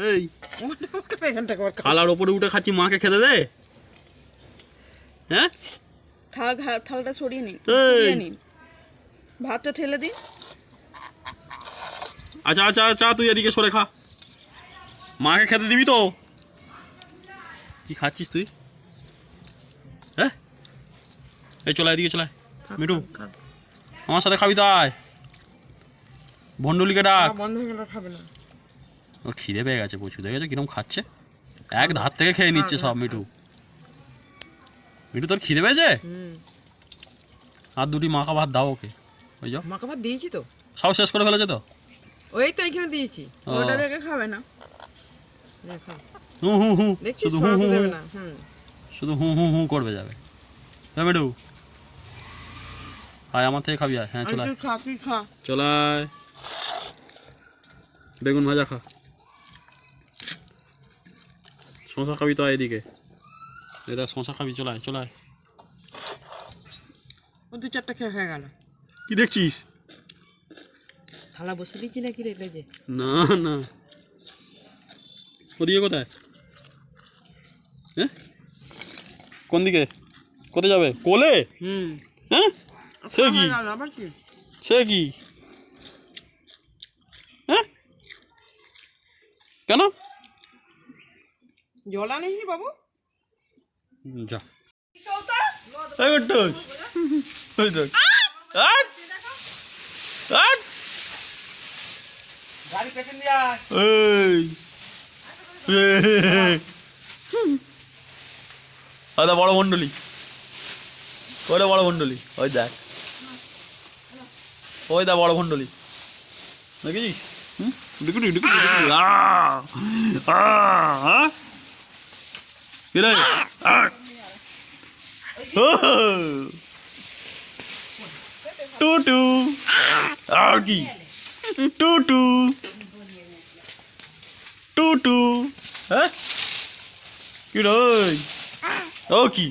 এই থালার ওপরে উঠে খাচ্ছি, মাকে খেতে দে। হ্যাঁ, থালাটা সরিয়ে নিন, ভাতটা ঠেলে দিন। আচ্ছা আচ্ছা আচ্ছা, তুই এদিকে সরে খা, মাকে খেতে দিবি তো? কি খাচ্ছিস তুই? হ্যাঁ, এই চলে এদিকে, চলে মিঠু, আমার সাথে খাবি? তাই ভন্ডুলিকে ডাক। খাবে না, ওর খিদে পেয়ে গেছে প্রচুর, দেখেছো কিরকম খাচ্ছে, এক ধার থেকে খেয়ে নিচ্ছে সব। মিঠু, মিঠু তোর খিদে পেয়েছে? আর দুটি মাখা ভাত দাও ওকে। ওই যাও, মাখা ভাত দিয়েছি তো, সব শেষ করে ফেলেছে তো। ওই তো এখানে দিয়েছি, ওটা দেখে খাবে না। হু হু হু, শুধু হু হু দেবে না, শুধু হু হু হু করবে যাবে। হ্যাঁ মিঠু, আয় আমার থেকে খাবি, আয়। হ্যাঁ চলে আয়, চলে আয়, বেগুন ভাজা খা, শশা খাবি তো? এদিকে এটা শশা খাবি, চলে আয়, চলে আয়। ও 2-4টা খেয়ে হয়ে গেল। কি দেখছিস? থালা বসে দিচ্ছি নাকি রে? যে না না, ওদিকে কোথায়? হ্যাঁ, কোন দিকে? কোথায় যাবে? কোলে? হ্যাঁ, সে কি? সে কি? হ্যাঁ, কেন? জল আনিসনি বাবু? যা এই গট্টু, ওই দেখ, আট আট, গাড়ি পেছন দিয়া এই ওটা বড় মন্ডলী, ওটা বড় মন্ডলী, ওই দেখ, ওই দা বড় মন্ডলী, দেখেছিস? ডিকুটি ডিকুটি কিরে টুটু আর কি টুটু টুটু, হ্যাঁ কি রে? ও কি